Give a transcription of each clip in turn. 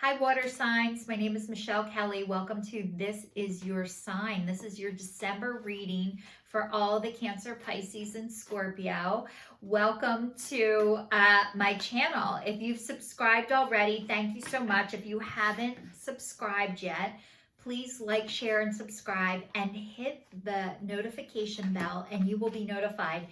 Hi, water signs. My name is Michelle Kelly. Welcome to This Is Your Sign. This is your December reading for all the Cancer, Pisces, and Scorpio. Welcome to my channel. If you've subscribed already, thank you so much. If you haven't subscribed yet, please like, share, and subscribe, and hit the notification bell, and you will be notified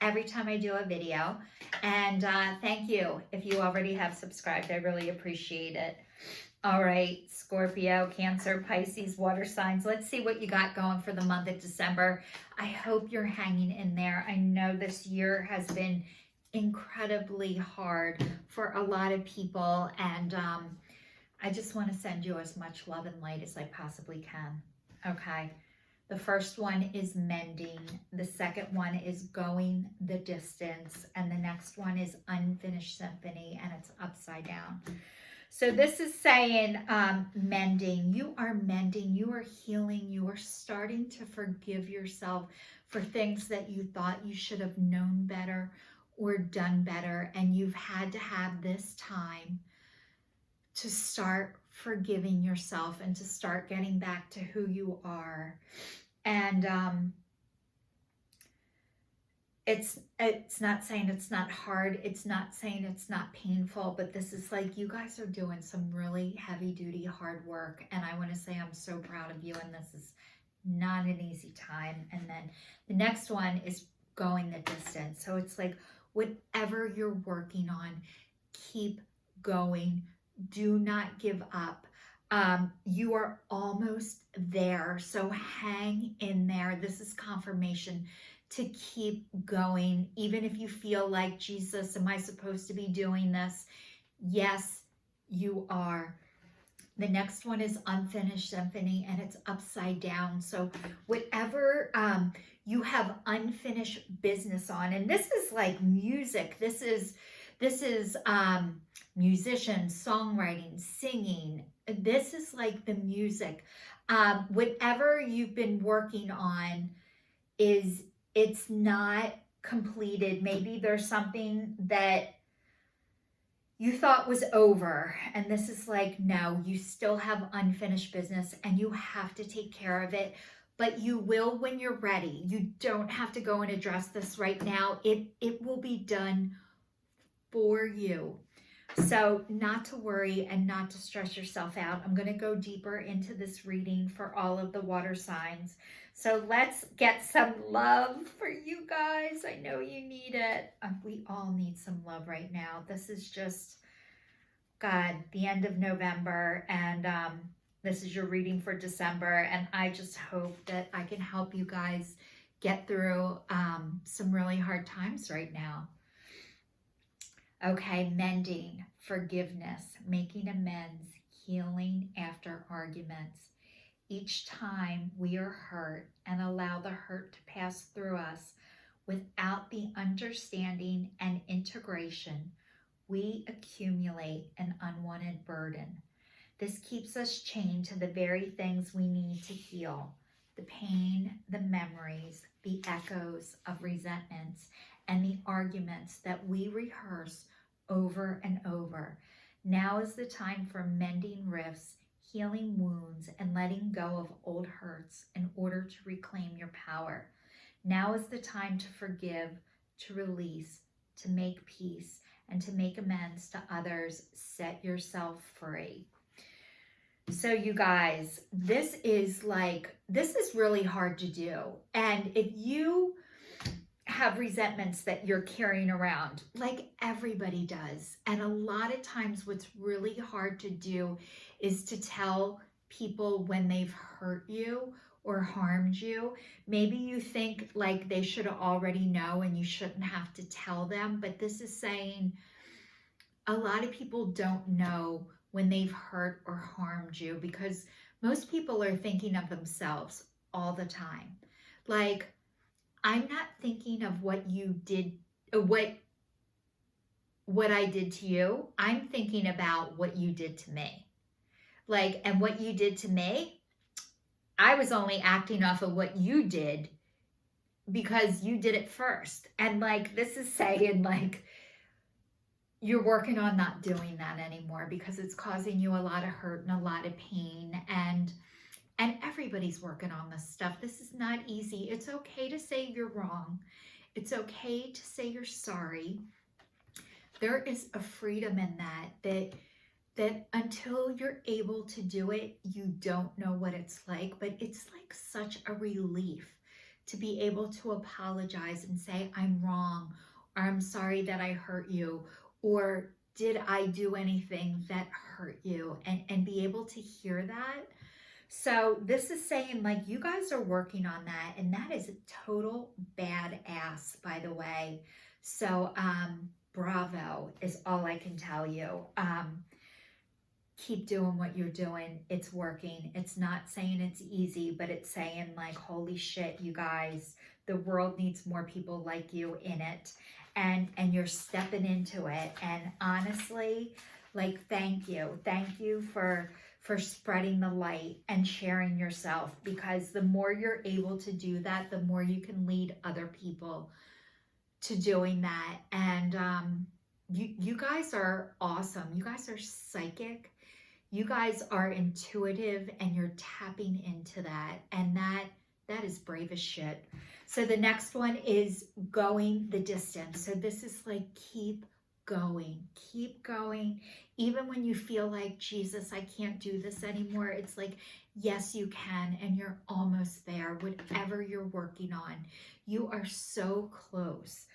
every time I do a video. And thank you if you already have subscribed. I really appreciate it. All right, Scorpio, Cancer, Pisces, water signs. Let's see what you got going for the month of December. I hope you're hanging in there. I know this year has been incredibly hard for a lot of people, and I just want to send you as much love and light as I possibly can. Okay. The first one is mending. The second one is going the distance. And the next one is unfinished symphony, and it's upside down. So this is saying mending. You are mending. You are healing. You are starting to forgive yourself for things that you thought you should have known better or done better. And you've had to have this time to start forgiving yourself and to start getting back to who you are. And it's not saying it's not hard. It's not saying it's not painful, but this is like, you guys are doing some really heavy duty hard work. And I want to say I'm so proud of you. And this is not an easy time. And then the next one is going the distance. So it's like, whatever you're working on, keep going. Do not give up. You are almost there. So hang in there. This is confirmation to keep going. Even if you feel like, Jesus, am I supposed to be doing this? Yes, you are. The next one is unfinished symphony, and it's upside down. So whatever you have unfinished business on, and this is like music. This is musicians, songwriting, singing. This is like the music. Whatever you've been working on it's not completed. Maybe there's something that you thought was over, and this is like, no, you still have unfinished business and you have to take care of it, but you will when you're ready. You don't have to go and address this right now. It will be done for you. So not to worry and not to stress yourself out. I'm going to go deeper into this reading for all of the water signs. So let's get some love for you guys. I know you need it. We all need some love right now. This is just, God, the end of November, and this is your reading for December. And I just hope that I can help you guys get through some really hard times right now. Okay, mending, forgiveness, making amends, healing after arguments. Each time we are hurt and allow the hurt to pass through us without the understanding and integration, we accumulate an unwanted burden. This keeps us chained to the very things we need to heal: the pain, the memories, the echoes of resentments, and the arguments that we rehearse over and over. Now is the time for mending rifts, healing wounds, and letting go of old hurts in order to reclaim your power. Now is the time to forgive, to release, to make peace, and to make amends to others. Set yourself free. So you guys, this is really hard to do. And if you have resentments that you're carrying around, like everybody does, and a lot of times what's really hard to do is to tell people when they've hurt you or harmed you. Maybe you think like they should already know and you shouldn't have to tell them, but this is saying a lot of people don't know when they've hurt or harmed you, because most people are thinking of themselves all the time. Like, I'm not thinking of what you did, what I did to you. I'm thinking about what you did to me. Like, and what you did to me, I was only acting off of what you did because you did it first. And like, this is saying like, you're working on not doing that anymore because it's causing you a lot of hurt and a lot of pain. And everybody's working on this stuff. This is not easy. It's okay to say you're wrong. It's okay to say you're sorry. There is a freedom in that until you're able to do it, you don't know what it's like, but it's like such a relief to be able to apologize and say, I'm wrong, or I'm sorry that I hurt you, or did I do anything that hurt you? And be able to hear that. So this is saying like you guys are working on that, and that is a total badass, by the way. So bravo is all I can tell you. Keep doing what you're doing. It's working. It's not saying it's easy, but it's saying like, holy shit, you guys, the world needs more people like you in it. And you're stepping into it. And honestly, like, thank you. Thank you for spreading the light and sharing yourself, because the more you're able to do that, the more you can lead other people to doing that. And you guys are awesome. You guys are psychic. You guys are intuitive, and you're tapping into that, and that is brave as shit. So the next one is going the distance. So this is like keep going, even when you feel like, Jesus, I can't do this anymore. It's like, yes, you can, and you're almost there. Whatever you're working on, you are so close.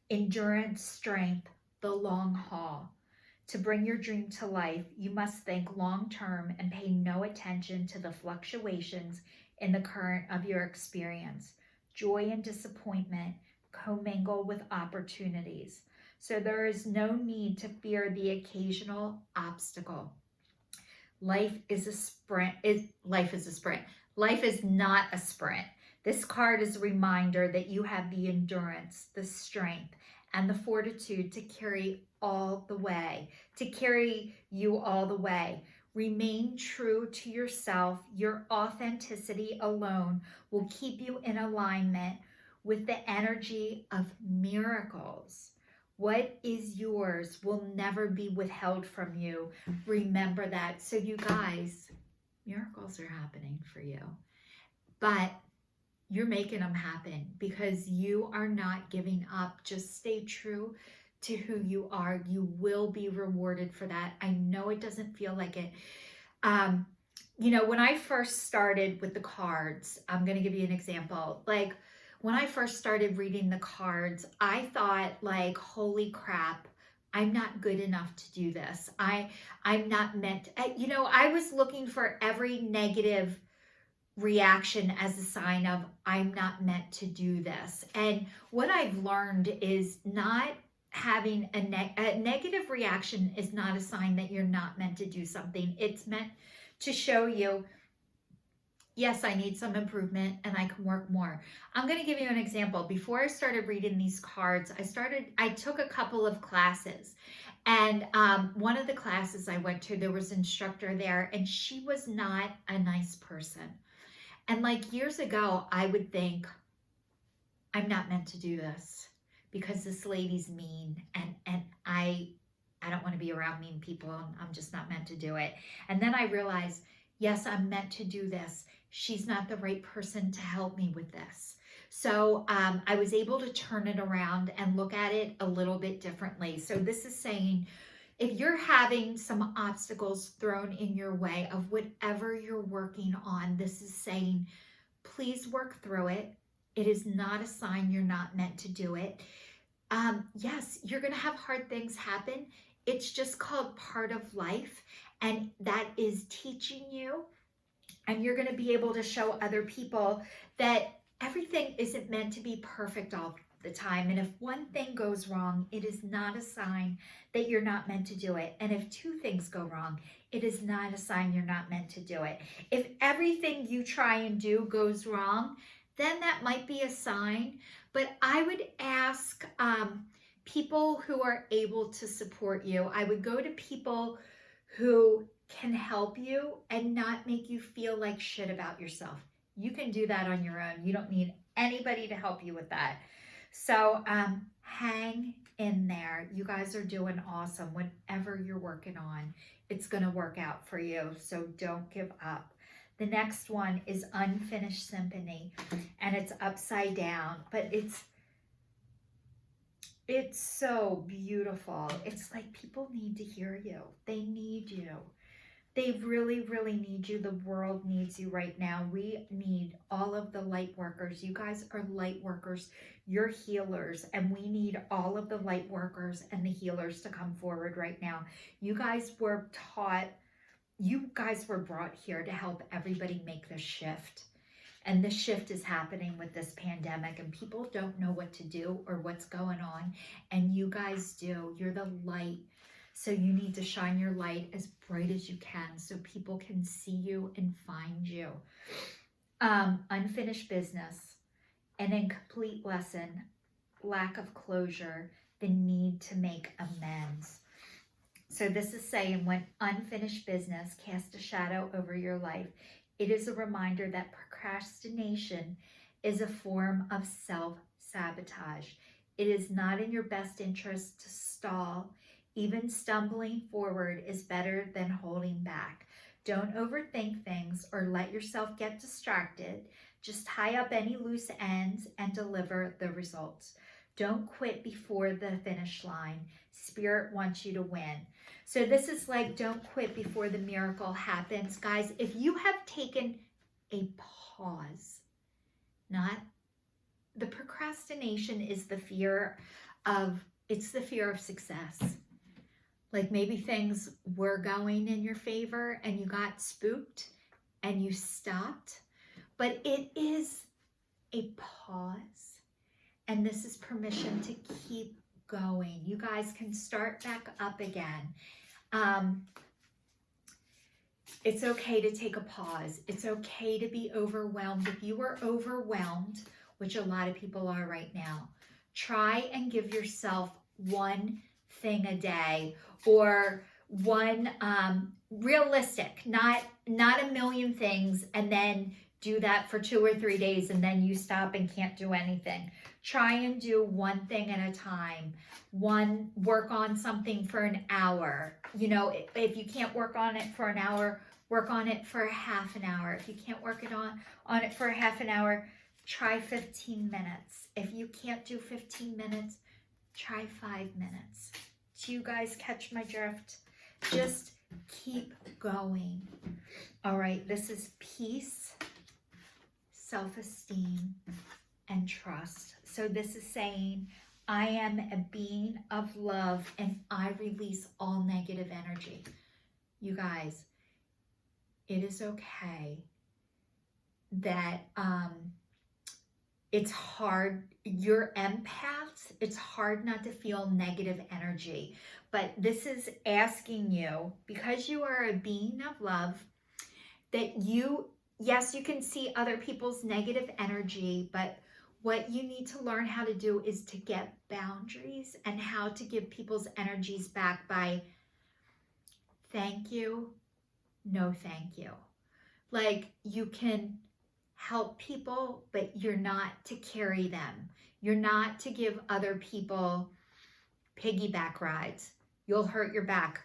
Endurance, strength, the long haul. To bring your dream to life, you must think long term and pay no attention to the fluctuations in the current of your experience. Joy and disappointment commingle with opportunities. So there is no need to fear the occasional obstacle. Life is a sprint. Life is a sprint. Life is not a sprint. This card is a reminder that you have the endurance, the strength, and the fortitude to carry you all the way. Remain true to yourself. Your authenticity alone will keep you in alignment with the energy of miracles. What is yours will never be withheld from you. Remember that. So you guys, miracles are happening for you. But you're making them happen because you are not giving up. Just stay true to who you are. You will be rewarded for that. I know it doesn't feel like it. When I first started with the cards, I'm going to give you an example. Like when I first started reading the cards, I thought like, holy crap, I'm not good enough to do this. I'm not meant, I was looking for every negative reaction as a sign of I'm not meant to do this. And what I've learned is not having a negative reaction is not a sign that you're not meant to do something. It's meant to show you, yes, I need some improvement and I can work more. I'm going to give you an example. Before I started reading these cards, I took a couple of classes. And one of the classes I went to, there was an instructor there, and she was not a nice person. And like years ago, I would think, I'm not meant to do this because this lady's mean, and I don't want to be around mean people, and I'm just not meant to do it. And then I realized, yes, I'm meant to do this. She's not the right person to help me with this. So I was able to turn it around and look at it a little bit differently. So this is saying, if you're having some obstacles thrown in your way of whatever you're working on, this is saying, please work through it. It is not a sign you're not meant to do it. Yes, you're going to have hard things happen. It's just called part of life, and that is teaching you, and you're going to be able to show other people that everything isn't meant to be perfect all the time. And if one thing goes wrong, it is not a sign that you're not meant to do it. And if two things go wrong, it is not a sign you're not meant to do it. If everything you try and do goes wrong, then that might be a sign. But I would ask people who are able to support you. I would go to people who can help you and not make you feel like shit about yourself. You can do that on your own. You don't need anybody to help you with that. So hang in there. You guys are doing awesome. Whatever you're working on, it's going to work out for you. So don't give up. The next one is Unfinished Symphony, and it's upside down, but it's so beautiful. It's like people need to hear you. They need you. They really, really need you. The world needs you right now. We need all of the light workers. You guys are light workers. You're healers, and we need all of the light workers and the healers to come forward right now. You guys were brought here to help everybody make the shift. And the shift is happening with this pandemic, and people don't know what to do or what's going on. And you guys do. You're the light. So you need to shine your light as bright as you can so people can see you and find you. Unfinished business, an incomplete lesson, lack of closure, the need to make amends. So this is saying when unfinished business casts a shadow over your life, it is a reminder that procrastination is a form of self-sabotage. It is not in your best interest to stall. Even stumbling forward is better than holding back. Don't overthink things or let yourself get distracted. Just tie up any loose ends and deliver the results. Don't quit before the finish line. Spirit wants you to win. So this is like, don't quit before the miracle happens. Guys, if you have taken a pause, the procrastination is the fear of success. Like maybe things were going in your favor and you got spooked and you stopped, but it is a pause. And this is permission to keep going. You guys can start back up again. It's okay to take a pause. It's okay to be overwhelmed. If you are overwhelmed, which a lot of people are right now, try and give yourself one thing a day, or one realistic, not a million things, and then do that for 2 or 3 days and then you stop and can't do anything. Try and do one thing at a time. Work on something for an hour. You know, if you can't work on it for an hour, work on it for half an hour. If you can't work on it for half an hour, try 15 minutes. If you can't do 15 minutes, try 5 minutes. Do you guys catch my drift? Just keep going. All right, this is peace, self-esteem, and trust. So this is saying, I am a being of love and I release all negative energy. You guys, it is okay that it's hard. You're empaths. It's hard not to feel negative energy. But this is asking you, because you are a being of love, that yes, you can see other people's negative energy, but what you need to learn how to do is to get boundaries and how to give people's energies back by thank you, no thank you. Like, you can help people, but you're not to carry them. You're not to give other people piggyback rides. You'll hurt your back.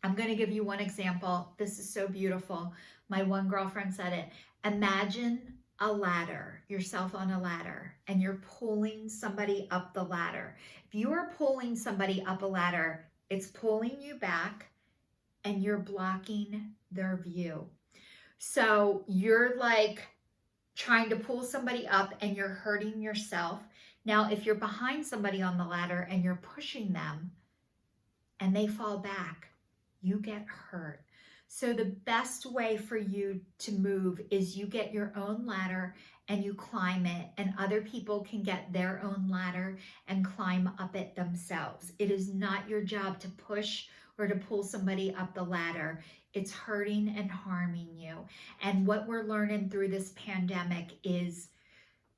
I'm going to give you one example. This is so beautiful. My one girlfriend said it. Imagine a ladder, yourself on a ladder, and you're pulling somebody up the ladder. If you are pulling somebody up a ladder, it's pulling you back and you're blocking their view. So you're like trying to pull somebody up and you're hurting yourself. Now, if you're behind somebody on the ladder and you're pushing them and they fall back, you get hurt. So the best way for you to move is you get your own ladder and you climb it, and other people can get their own ladder and climb up it themselves. It is not your job to push or to pull somebody up the ladder. It's hurting and harming you. And what we're learning through this pandemic is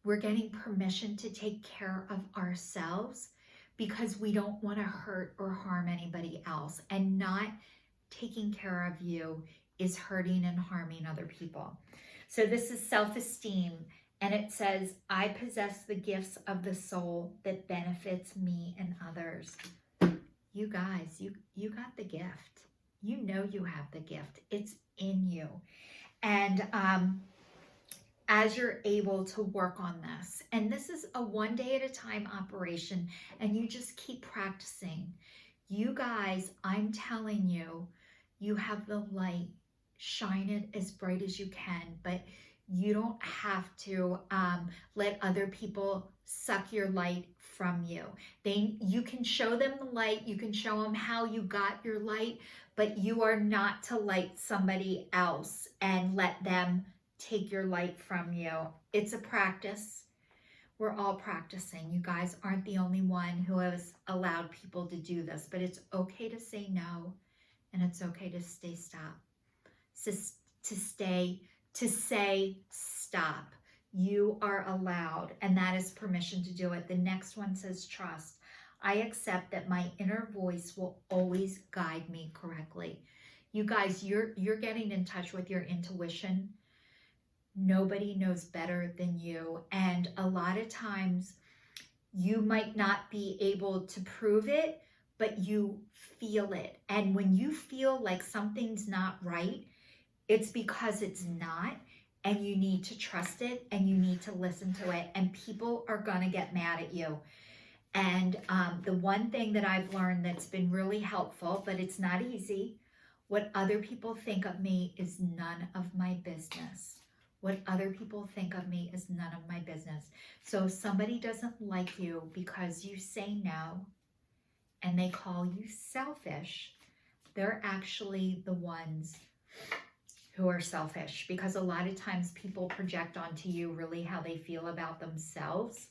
we're getting permission to take care of ourselves because we don't want to hurt or harm anybody else. And not taking care of you is hurting and harming other people. So this is self-esteem. And it says, I possess the gifts of the soul that benefits me and others. You guys, you got the gift. You know you have the gift. It's in you. And as you're able to work on this, and this is a one day at a time operation, and you just keep practicing. You guys, I'm telling you, you have the light. Shine it as bright as you can, but you don't have to let other people suck your light from you. You can show them the light, you can show them how you got your light, but you are not to light somebody else and let them take your light from you. It's a practice. We're all practicing. You guys aren't the only one who has allowed people to do this, but it's okay to say no, and it's okay to stop. To say stop. You are allowed, and that is permission to do it. The next one says trust. I accept that my inner voice will always guide me correctly. You guys, you're getting in touch with your intuition. Nobody knows better than you, and a lot of times you might not be able to prove it, but you feel it. And when you feel like something's not right, it's because it's not, and you need to trust it, and you need to listen to it, and people are gonna get mad at you. And the one thing that I've learned that's been really helpful, but it's not easy, what other people think of me is none of my business. What other people think of me is none of my business. So if somebody doesn't like you because you say no and they call you selfish, they're actually the ones who are selfish, because a lot of times people project onto you really how they feel about themselves.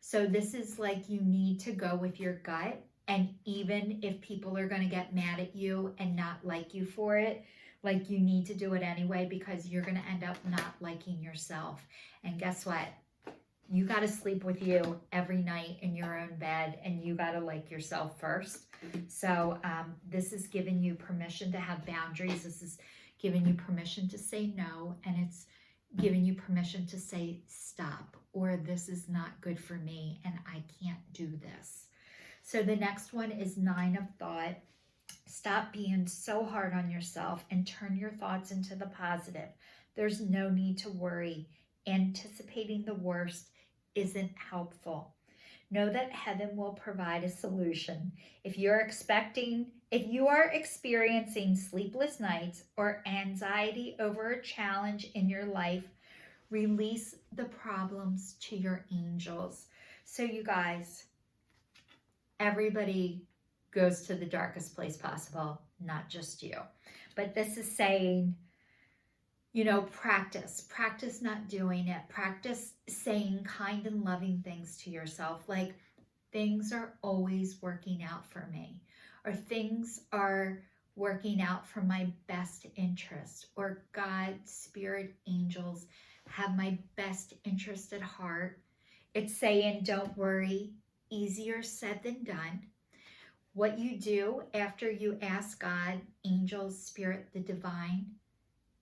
So this is like, you need to go with your gut, and even if people are going to get mad at you and not like you for it, like, you need to do it anyway, because you're going to end up not liking yourself. And guess what? You got to sleep with you every night in your own bed, and you got to like yourself first. So this is giving you permission to have boundaries. This is giving you permission to say no, and it's giving you permission to say stop, or this is not good for me and I can't do this. So the next one is 9 of thought. Stop being so hard on yourself and turn your thoughts into the positive. There's no need to worry. Anticipating the worst isn't helpful. Know that heaven will provide a solution. If you are experiencing sleepless nights or anxiety over a challenge in your life, release the problems to your angels. So you guys, everybody goes to the darkest place possible, not just you. But this is saying, practice not doing it. Practice saying kind and loving things to yourself, like, things are always working out for me, or things are working out for my best interest, or God, spirit, angels have my best interest at heart. It's saying, don't worry, easier said than done. What you do after you ask God, angels, spirit, the divine,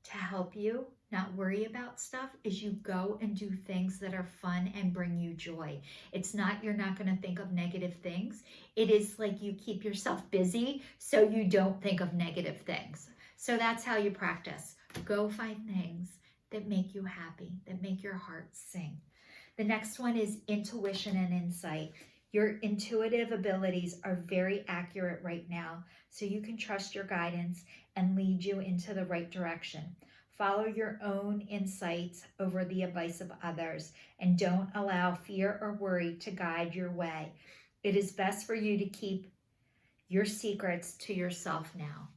to help you not worry about stuff, is you go and do things that are fun and bring you joy. It's not, you're not going to think of negative things. It is like you keep yourself busy so you don't think of negative things. So that's how you practice. Go find things that make you happy, that make your heart sing. The next one is intuition and insight. Your intuitive abilities are very accurate right now, so you can trust your guidance and lead you into the right direction. Follow your own insights over the advice of others, and don't allow fear or worry to guide your way. It is best for you to keep your secrets to yourself now.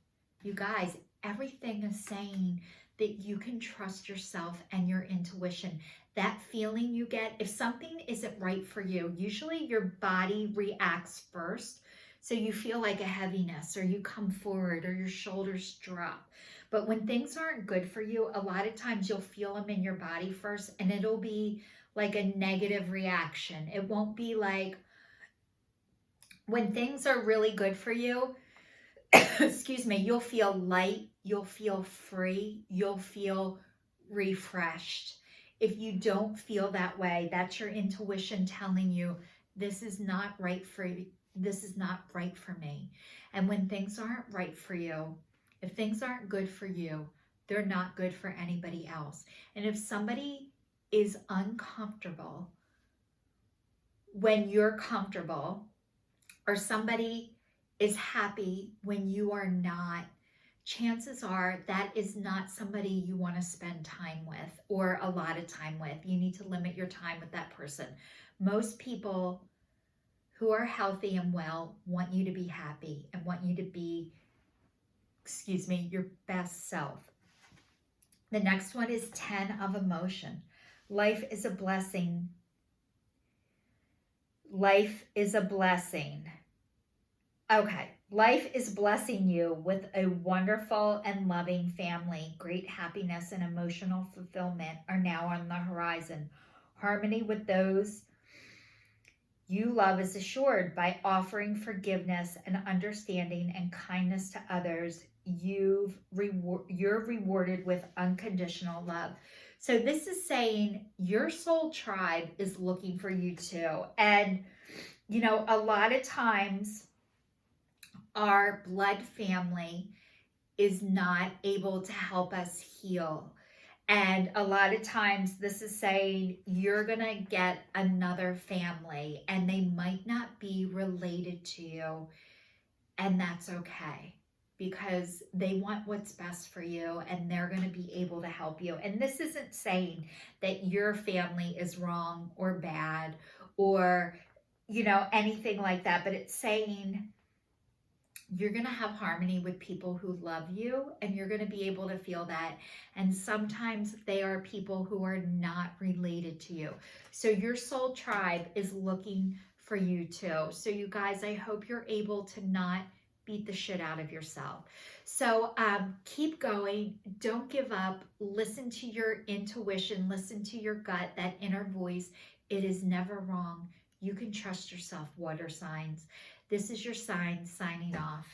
You guys, everything is saying that you can trust yourself and your intuition. That feeling you get, if something isn't right for you, usually your body reacts first. So you feel like a heaviness, or you come forward, or your shoulders drop. But when things aren't good for you, a lot of times you'll feel them in your body first, and it'll be like a negative reaction. It won't be like, when things are really good for you, excuse me, you'll feel light, you'll feel free, you'll feel refreshed. If you don't feel that way, that's your intuition telling you this is not right for you. This is not right for me. And when things aren't right for you, if things aren't good for you, they're not good for anybody else. And if somebody is uncomfortable when you're comfortable, or somebody is happy when you are not, chances are that is not somebody you want to spend time with or a lot of time with. You need to limit your time with that person. Most people who are healthy and well want you to be happy and want you to be, your best self. The next one is 10 of emotion. Life is a blessing. Life is a blessing. Okay, life is blessing you with a wonderful and loving family. Great happiness and emotional fulfillment are now on the horizon. Harmony with those you love is assured by offering forgiveness and understanding and kindness to others. You're rewarded with unconditional love. So this is saying your soul tribe is looking for you too. And a lot of times our blood family is not able to help us heal. And a lot of times, this is saying you're going to get another family and they might not be related to you. And that's okay because they want what's best for you and they're going to be able to help you. And this isn't saying that your family is wrong or bad or, anything like that, but it's saying you're going to have harmony with people who love you and you're going to be able to feel that. And sometimes they are people who are not related to you. So your soul tribe is looking for you too. So you guys, I hope you're able to not beat the shit out of yourself. So keep going. Don't give up. Listen to your intuition. Listen to your gut, that inner voice. It is never wrong. You can trust yourself, water signs. This is your sign signing off.